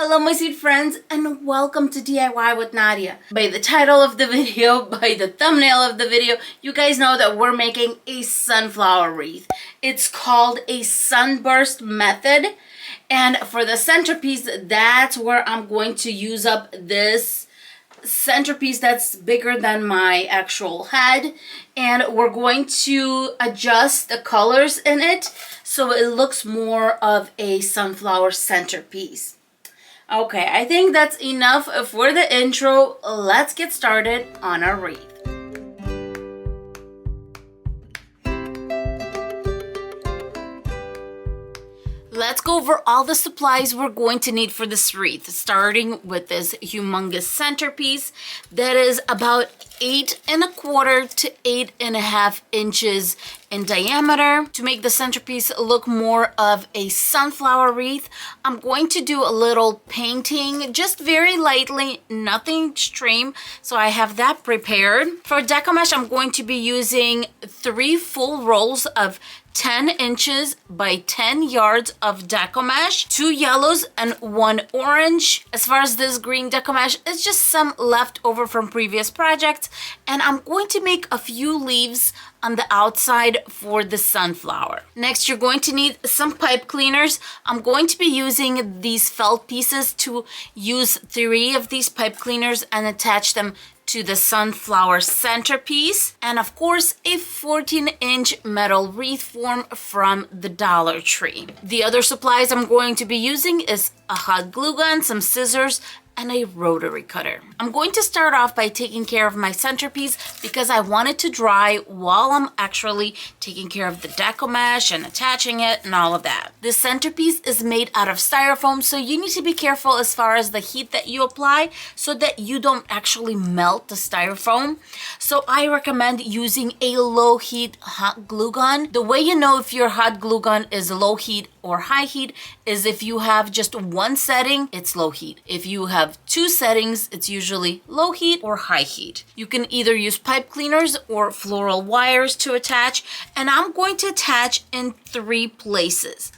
Hello my sweet friends and welcome to DIY with Nadia. By the title of the video, by the thumbnail of the video, you guys know that we're making a sunflower wreath. It's called a sunburst method, and for the centerpiece, that's where I'm going to use up this centerpiece that's bigger than my actual head, and we're going to adjust the colors in it so it looks more of a sunflower centerpiece. Okay, I think that's enough for the intro. Let's get started on our wreath. Let's go over all the supplies we're going to need for this wreath, starting with this humongous centerpiece that is about 8 1/4 to 8 1/2 inches in diameter. To make the centerpiece look more of a sunflower wreath, I'm going to do a little painting, just very lightly, nothing extreme, so I have that prepared. For Deco Mesh, I'm going to be using 3 full rolls of 10 inches by 10 yards of Deco Mesh, 2 yellows and 1 orange. As far as this green Deco Mesh, it's just some leftover from previous projects, and I'm going to make a few leaves on the outside for the sunflower. Next, you're going to need some pipe cleaners. I'm going to be using these felt pieces to use 3 of these pipe cleaners and attach them to the sunflower centerpiece, and of course a 14-inch metal wreath form from the Dollar Tree. The other supplies I'm going to be using is a hot glue gun, some scissors, and a rotary cutter. I'm going to start off by taking care of my centerpiece because I want it to dry while I'm actually taking care of the Deco Mesh and attaching it and all of that. This centerpiece is made out of styrofoam, so you need to be careful as far as the heat that you apply so that you don't actually melt the styrofoam. So I recommend using a low heat hot glue gun. The way you know if your hot glue gun is low heat or high heat is if you have just one setting, it's low heat. If you have 2 settings, it's usually low heat or high heat. You can either use pipe cleaners or floral wires to attach, and I'm going to attach in 3 places.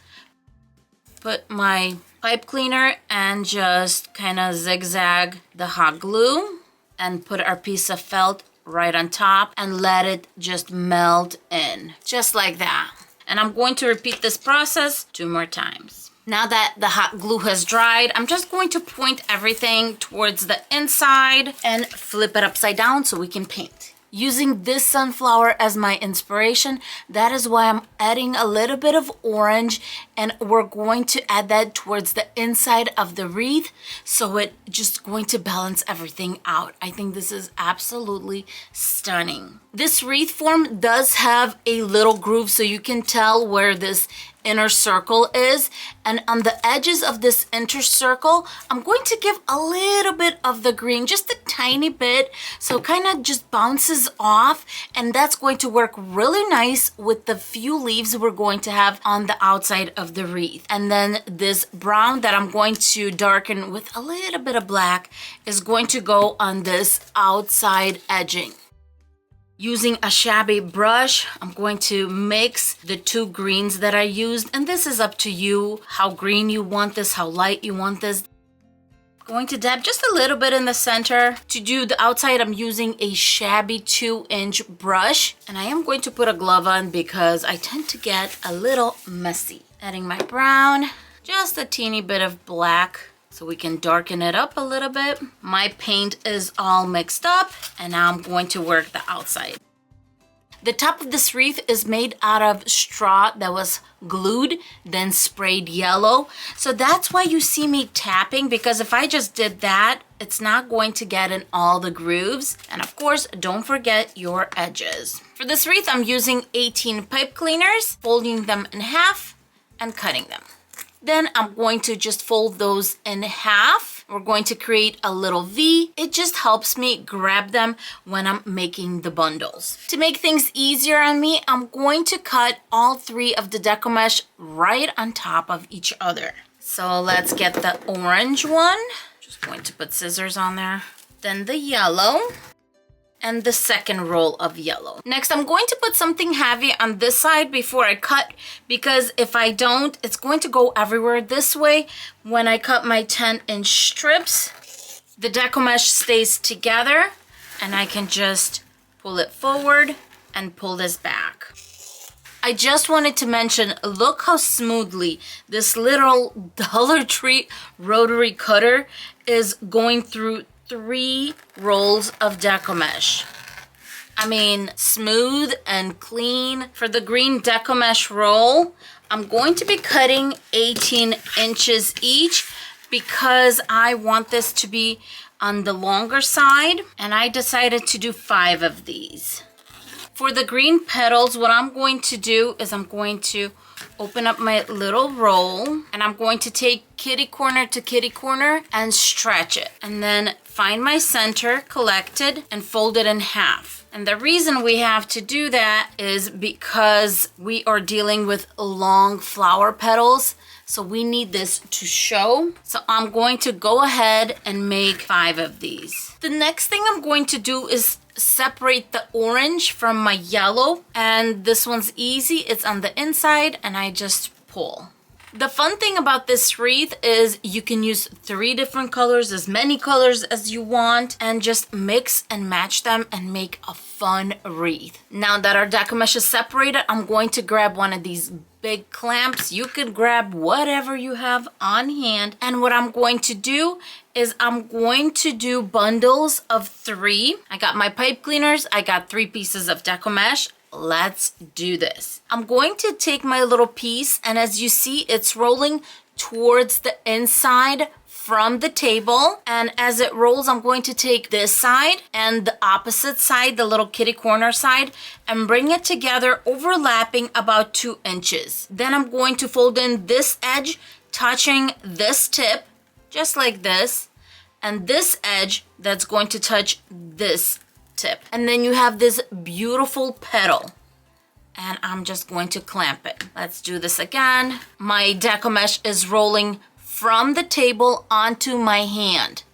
Put my pipe cleaner and just kind of zigzag the hot glue and put our piece of felt right on top and let it just melt in, just like that. And I'm going to repeat this process 2 more times. Now that the hot glue has dried, I'm just going to point everything towards the inside and flip it upside down so we can paint. Using this sunflower as my inspiration, that is why I'm adding a little bit of orange, and we're going to add that towards the inside of the wreath, so it's just going to balance everything out. I think this is absolutely stunning. This wreath form does have a little groove, so you can tell where this inner circle is, and on the edges of this inner circle I'm going to give a little bit of the green, just a tiny bit, so it kind of just bounces off, and that's going to work really nice with the few leaves we're going to have on the outside of the wreath. And then this brown that I'm going to darken with a little bit of black is going to go on this outside edging. Using a shabby brush, I'm going to mix the 2 greens that I used, and this is up to you how green you want this, how light you want this. I'm going to dab just a little bit in the center. To do the outside, I'm using a shabby 2-inch brush, and I am going to put a glove on because I tend to get a little messy. Adding my brown, just a teeny bit of black, so we can darken it up a little bit. My paint is all mixed up, and now I'm going to work the outside. The top of this wreath is made out of straw that was glued, then sprayed yellow. So that's why you see me tapping, because if I just did that, it's not going to get in all the grooves. And of course, don't forget your edges. For this wreath, I'm using 18 pipe cleaners, folding them in half and cutting them. Then I'm going to just fold those in half. We're going to create a little V. It just helps me grab them when I'm making the bundles. To make things easier on me, I'm going to cut all 3 of the Deco Mesh right on top of each other. So let's get the orange one. Just going to put scissors on there. Then the yellow. and the second roll of yellow. Next, I'm going to put something heavy on this side before I cut, because if I don't, it's going to go everywhere. This way, when I cut my 10-inch strips, the Deco Mesh stays together, and I can just pull it forward and pull this back. I just wanted to mention, look how smoothly this little Dollar Tree rotary cutter is going through 3 rolls of Deco Mesh. I mean, smooth and clean. For the green Deco Mesh roll, I'm going to be cutting 18 inches each because I want this to be on the longer side, and I decided to do 5 of these. For the green petals, what I'm going to do is I'm going to open up my little roll, and I'm going to take kitty corner to kitty corner and stretch it, and then find my center, collect it, and fold it in half. And the reason we have to do that is because we are dealing with long flower petals, so we need this to show. So I'm going to go ahead and make 5 of these. The next thing I'm going to do is separate the orange from my yellow, and this one's easy. It's on the inside, and I just pull. The fun thing about this wreath is you can use 3 different colors, as many colors as you want, and just mix and match them and make a fun wreath. Now that our Deco Mesh is separated, I'm going to grab one of these big clamps. You could grab whatever you have on hand, and what I'm going to do is I'm going to do bundles of 3. I got my pipe cleaners, I got 3 pieces of Deco Mesh. Let's do this. I'm going to take my little piece, and as you see, it's rolling towards the inside from the table, and as it rolls, I'm going to take this side and the opposite side, the little kitty corner side, and bring it together, overlapping about 2 inches. Then I'm going to fold in this edge, touching this tip, just like this, and this edge that's going to touch this tip. And then you have this beautiful petal, and I'm just going to clamp it. Let's do this again. My Deco Mesh is rolling from the table onto my hand.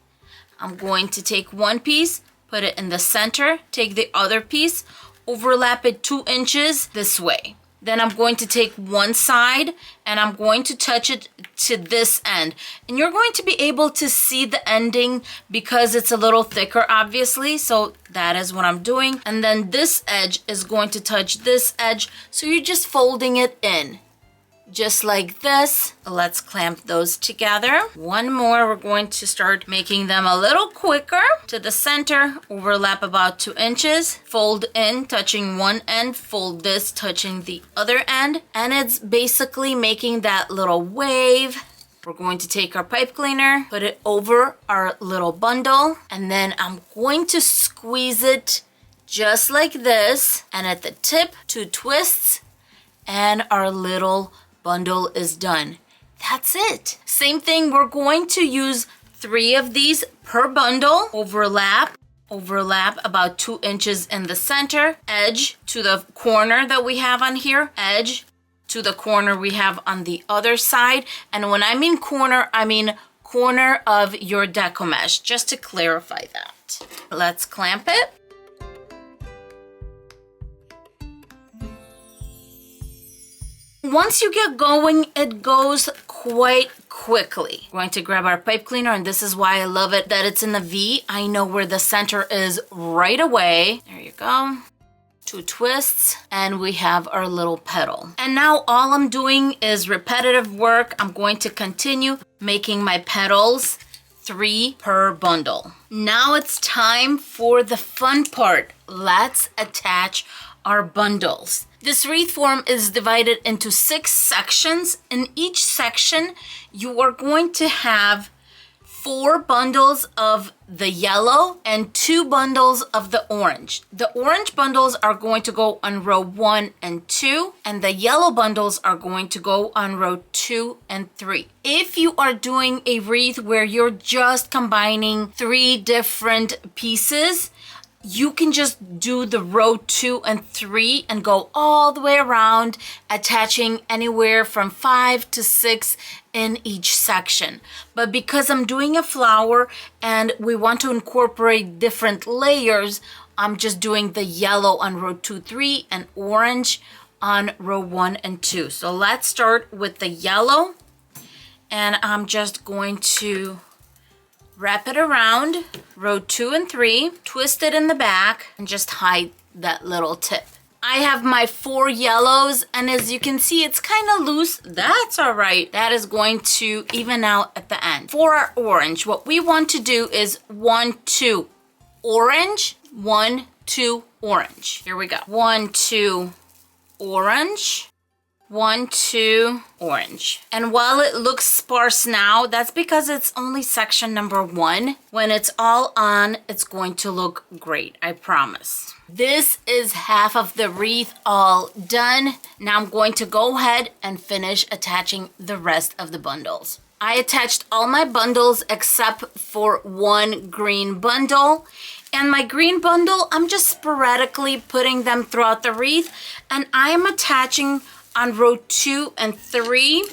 I'm going to take one piece, put it in the center, take the other piece, overlap it 2 inches this way. Then I'm going to take one side and I'm going to touch it to this end. And you're going to be able to see the ending because it's a little thicker, obviously. So that is what I'm doing. And then this edge is going to touch this edge. So you're just folding it in. Just like this. Let's clamp those together. One more, we're going to start making them a little quicker. To the center, overlap about 2 inches, fold in, touching one end, fold this, touching the other end, and it's basically making that little wave. We're going to take our pipe cleaner, put it over our little bundle, and then I'm going to squeeze it just like this, and at the tip, 2 twists, and our little bundle is done. That's it. Same thing, we're going to use 3 of these per bundle. Overlap about 2 inches in the center, edge to the corner that we have on here, edge to the corner we have on the other side. And when I mean corner of your Deco Mesh, just to clarify that. Let's clamp it. Once you get going, it goes quite quickly. We're going to grab our pipe cleaner, and this is why I love it that it's in the V. I know where the center is right away. There you go. 2 twists, and we have our little petal. And now all I'm doing is repetitive work. I'm going to continue making my petals, 3 per bundle. Now it's time for the fun part. Let's attach our bundles. This wreath form is divided into 6 sections. In each section, you are going to have 4 bundles of the yellow and 2 bundles of the orange. The orange bundles are going to go on row 1 and 2, and the yellow bundles are going to go on row 2 and 3. If you are doing a wreath where you're just combining 3 different pieces, you can just do the row 2 and 3 and go all the way around, attaching anywhere from 5 to 6 in each section. But because I'm doing a flower and we want to incorporate different layers, I'm just doing the yellow on row 2, 3 and orange on row 1 and 2. So let's start with the yellow, and I'm just going to wrap it around row 2 and 3, twist it in the back, and just hide that little tip. I have my 4 yellows, and as you can see, it's kind of loose. That's all right. That is going to even out at the end. For our orange, what we want to do is 1, 2, orange, 1, 2, orange. Here we go. 1, 2, orange. 1, 2, orange. And while it looks sparse now, that's because it's only section number 1. When it's all on, it's going to look great, I promise. This is half of the wreath all done. Now I'm going to go ahead and finish attaching the rest of the bundles. I attached all my bundles except for 1 green bundle. And my green bundle, I'm just sporadically putting them throughout the wreath, and I am attaching on row 2 and 3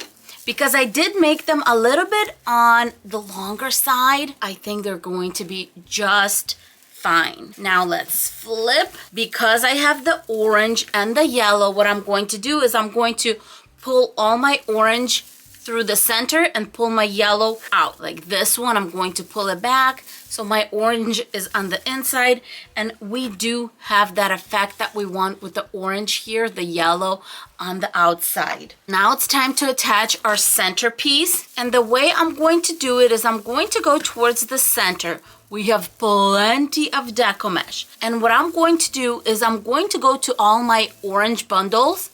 because I did make them a little bit on the longer side. I think they're going to be just fine. Now let's flip. Because I have the orange and the yellow, what I'm going to do is I'm going to pull all my orange through the center and pull my yellow out. Like this one, I'm going to pull it back so my orange is on the inside, and we do have that effect that we want with the orange here, the yellow on the outside. Now it's time to attach our centerpiece, and the way I'm going to do it is I'm going to go towards the center. We have plenty of Deco Mesh, and what I'm going to do is I'm going to go to all my orange bundles,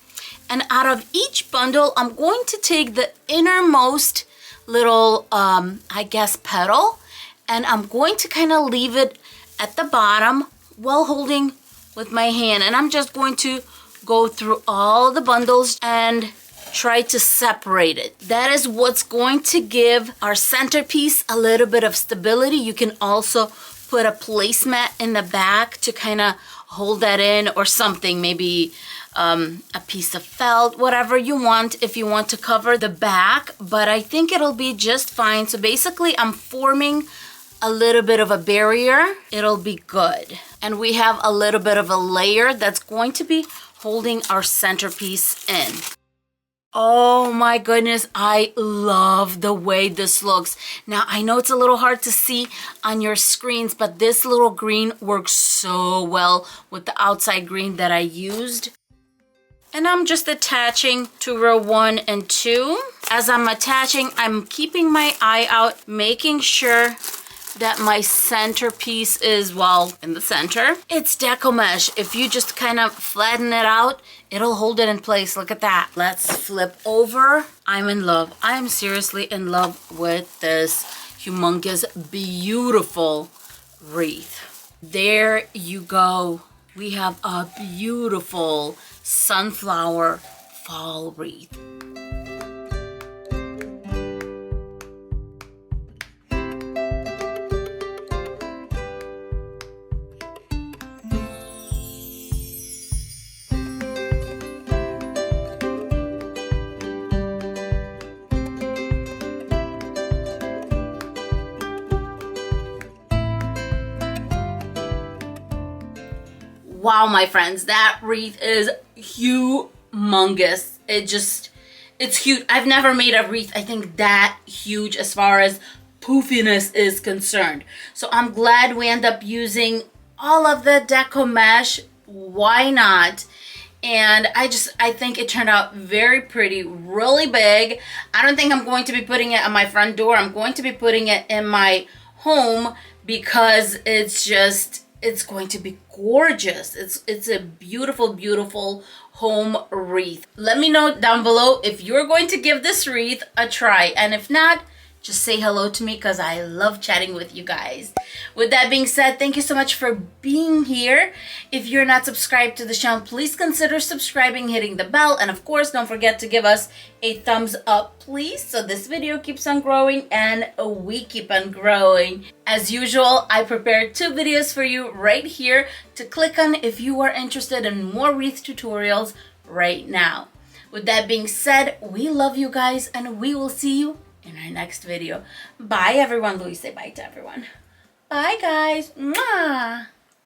and out of each bundle, I'm going to take the innermost little, I guess, petal, and I'm going to kind of leave it at the bottom while holding with my hand. And I'm just going to go through all the bundles and try to separate it. That is what's going to give our centerpiece a little bit of stability. You can also put a placemat in the back to kind of hold that in, or something, maybe a piece of felt, whatever you want, if you want to cover the back, but I think it'll be just fine. So basically I'm forming a little bit of a barrier. It'll be good. And we have a little bit of a layer that's going to be holding our centerpiece in. Oh my goodness, I love the way this looks. Now, I know it's a little hard to see on your screens, but this little green works so well with the outside green that I used. And I'm just attaching to row 1 and 2. As I'm attaching, I'm keeping my eye out, making sure that my centerpiece is, well, in the center. It's Deco Mesh. If you just kind of flatten it out, it'll hold it in place. Look at that. Let's flip over. I'm in love. I am seriously in love with this humongous, beautiful wreath. There you go. We have a beautiful sunflower fall wreath. Wow, my friends, that wreath is humongous. It's huge. I've never made a wreath, I think, that huge as far as poofiness is concerned. So I'm glad we end up using all of the Deco Mesh. Why not? And I think it turned out very pretty, really big. I don't think I'm going to be putting it on my front door. I'm going to be putting it in my home because it's going to be gorgeous. It's a beautiful, beautiful home wreath. Let me know down below if you're going to give this wreath a try. And if not, just say hello to me because I love chatting with you guys. With that being said, thank you so much for being here. If you're not subscribed to the channel, please consider subscribing, hitting the bell, and of course, don't forget to give us a thumbs up, please, so this video keeps on growing and we keep on growing. As usual, I prepared 2 videos for you right here to click on if you are interested in more wreath tutorials right now. With that being said, we love you guys and we will see you in our next video. Bye everyone. Louise, say bye to everyone. Bye guys. Mwah.